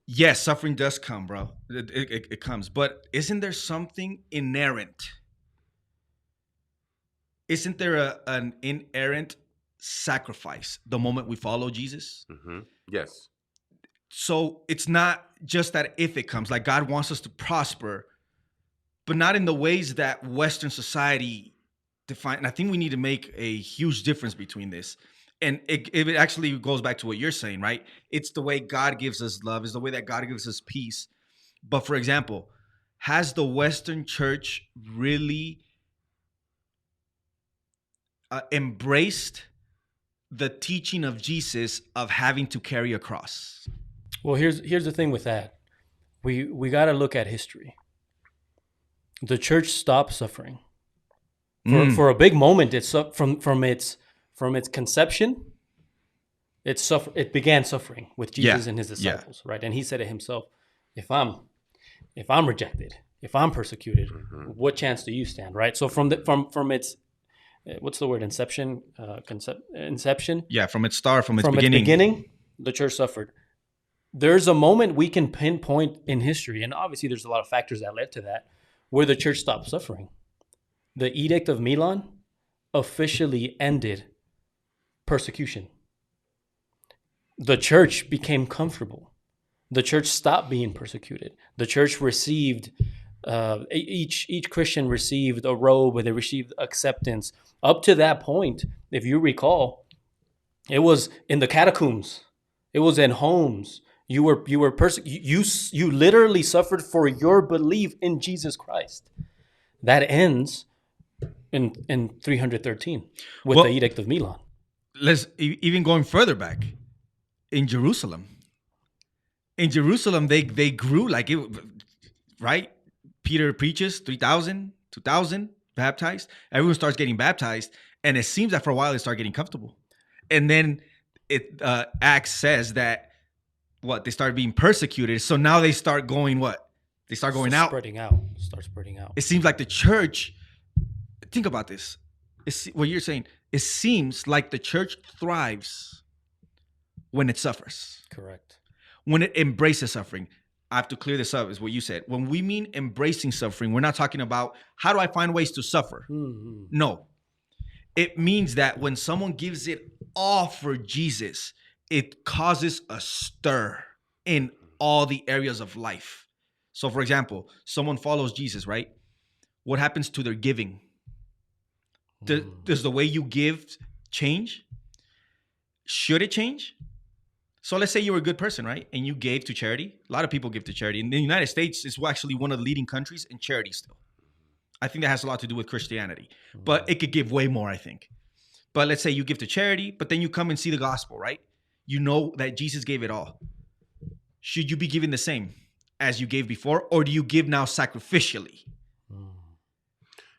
Yes, suffering does come, bro. It comes. But isn't there something inherent? Isn't there an inherent sacrifice the moment we follow Jesus? Hmm. Yes. So it's not just that if it comes, like God wants us to prosper, but not in the ways that Western society define. And I think we need to make a huge difference between this. And it actually goes back to what you're saying, right? It's the way God gives us love, is the way that God gives us peace. But for example, has the Western church really embraced the teaching of Jesus of having to carry a cross? Well, here's the thing with that. We got to look at history. The church stopped suffering for a big moment. It's from its conception. It began suffering with Jesus Yeah, and his yeah. disciples, right? And he said it himself: if I'm rejected, if I'm persecuted, what chance do you stand, right? So from its what's the word, inception, Yeah, from its start, from its from its beginning. beginning, the church suffered. There's a moment we can pinpoint in history, and obviously there's a lot of factors that led to that, where the church stopped suffering. The Edict of Milan officially ended persecution. The church became comfortable. The church stopped being persecuted. The church received each Christian received a robe, where they received acceptance. Up to that point, if you recall, it was in the catacombs. It was in homes. You were you literally suffered for your belief in Jesus Christ. That ends in 313 with the Edict of Milan. Let's even going further back in Jerusalem. In Jerusalem, they grew like it, right? Peter preaches 3,000, 2,000 baptized. Everyone starts getting baptized, and it seems that for a while they start getting comfortable, and then Acts says that they started being persecuted. So now they start going what? They start going out. Start spreading out. It seems like the church. Think about this. What you're saying. It seems like the church thrives when it suffers. Correct. When it embraces suffering. I have to clear this up, is what you said. When we mean embracing suffering, we're not talking about how do I find ways to suffer. Mm-hmm. No. It means that when someone gives it all for Jesus, it causes a stir in all the areas of life. So, for example, someone follows Jesus, right? What happens to their giving? Does the way you give change? Should it change? So let's say you were a good person, right? And you gave to charity. A lot of people give to charity. In the United States, it's actually one of the leading countries in charity still. I think that has a lot to do with Christianity. But it could give way more, I think. But let's say you give to charity, but then you come and see the gospel, right? You know that Jesus gave it all. Should you be giving the same as you gave before? Or do you give now sacrificially?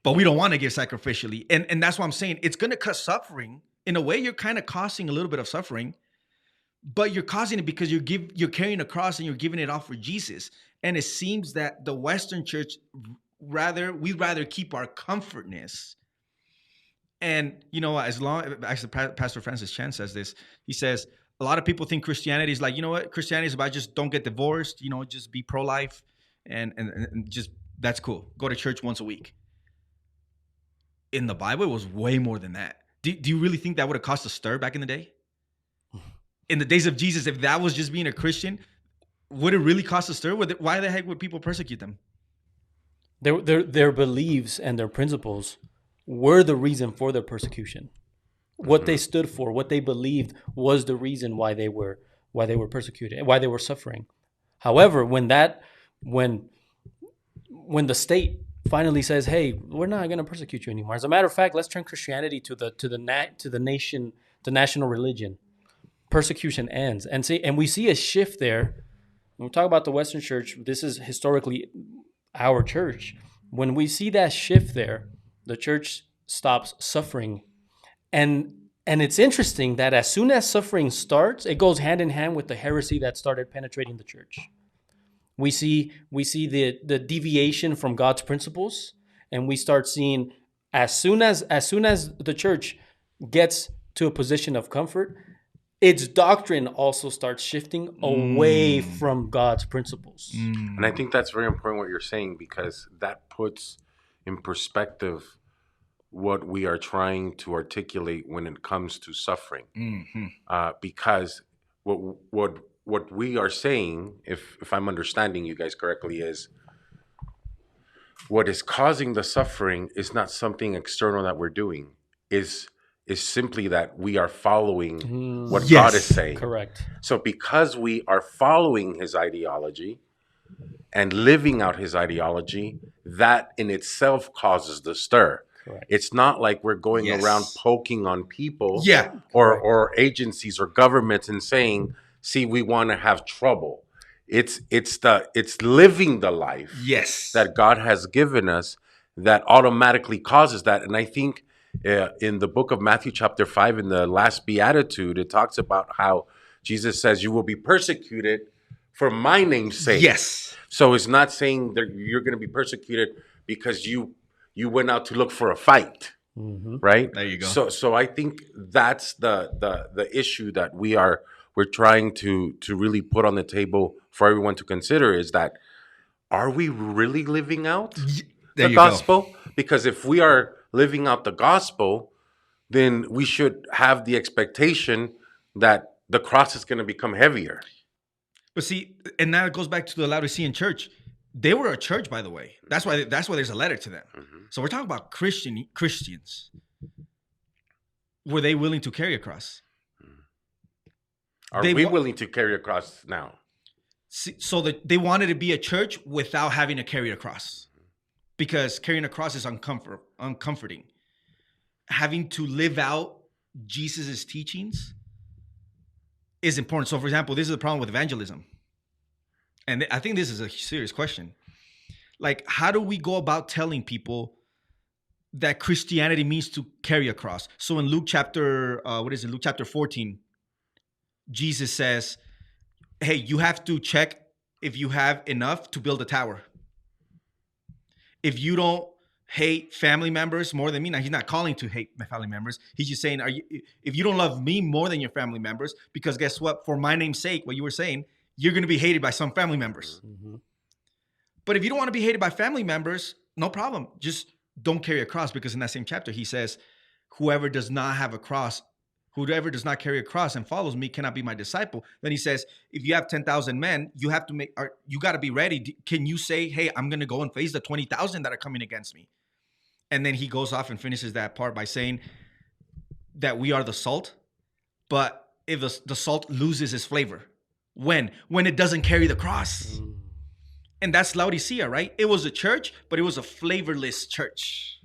But we don't want to give sacrificially. And that's what I'm saying. It's going to cause suffering. In a way, you're kind of causing a little bit of suffering. But you're causing it because you're carrying a cross and you're giving it all for Jesus. And it seems that the Western church we'd rather keep our comfortness. And actually Pastor Francis Chan says this. He says a lot of people think Christianity is like, you know what? Christianity is about just don't get divorced, just be pro-life and just that's cool. Go to church once a week. In the Bible, it was way more than that. Do you really think that would have caused a stir back in the day? In the days of Jesus, if that was just being a Christian, would it really cause a stir? Why the heck would people persecute them? Their beliefs and their principles were the reason for their persecution. What they stood for, what they believed, was the reason why they were persecuted, why they were suffering. However, when the state finally says, "Hey, we're not going to persecute you anymore," as a matter of fact, let's turn Christianity to the nation, the national religion. Persecution ends, and we see a shift there. When we talk about the Western church, this is historically our church. When we see that shift there, the church stops suffering, and it's interesting that as soon as suffering starts, it goes hand in hand with the heresy that started penetrating the church. We see the deviation from God's principles, and we start seeing as soon as the church gets to a position of comfort, its doctrine also starts shifting away from God's principles. And I think that's very important what you're saying, because that puts in perspective what we are trying to articulate when it comes to suffering. Because what we are saying, if I'm understanding you guys correctly, is what is causing the suffering is not something external that we're doing. Is simply that we are following what God is saying. Correct. So because we are following his ideology and living out his ideology, that in itself causes the stir. Correct. It's not like we're going around poking on people or agencies or governments and saying, see, we want to have trouble. It's living the life that God has given us that automatically causes that. And I think in the book of Matthew chapter 5, in the last beatitude, it talks about how Jesus says, you will be persecuted for my name's sake. Yes. So it's not saying that you're going to be persecuted because you went out to look for a fight, right? There you go. So I think that's the issue that we're trying to really put on the table for everyone to consider, is that, are we really living out the gospel? Because if we are living out the gospel, then we should have the expectation that the cross is going to become heavier. But see, and now it goes back to the Laodicean church. They were a church, by the way. That's why there's a letter to them. So we're talking about Christians. Were they willing to carry a cross? Are we willing to carry a cross now? See, so that they wanted to be a church without having to carry a cross, because carrying a cross is uncomforting. Having to live out Jesus's teachings is important. So, for example, this is the problem with evangelism. And I think this is a serious question. Like, how do we go about telling people that Christianity means to carry a cross? So in Luke chapter, Luke chapter 14, Jesus says, hey, you have to check if you have enough to build a tower. If you don't hate family members more than me, now he's not calling to hate my family members. He's just saying, if you don't love me more than your family members, because guess what? For my name's sake, what you were saying, you're going to be hated by some family members. But if you don't want to be hated by family members, no problem. Just don't carry a cross, because in that same chapter, he says, whoever does not carry a cross and follows me cannot be my disciple. Then he says, if you have 10,000 men, you got to be ready. Can you say, hey, I'm going to go and face the 20,000 that are coming against me? And then he goes off and finishes that part by saying that we are the salt, but if the salt loses its flavor, when it doesn't carry the cross. And that's Laodicea, right? It was a church, but it was a flavorless church.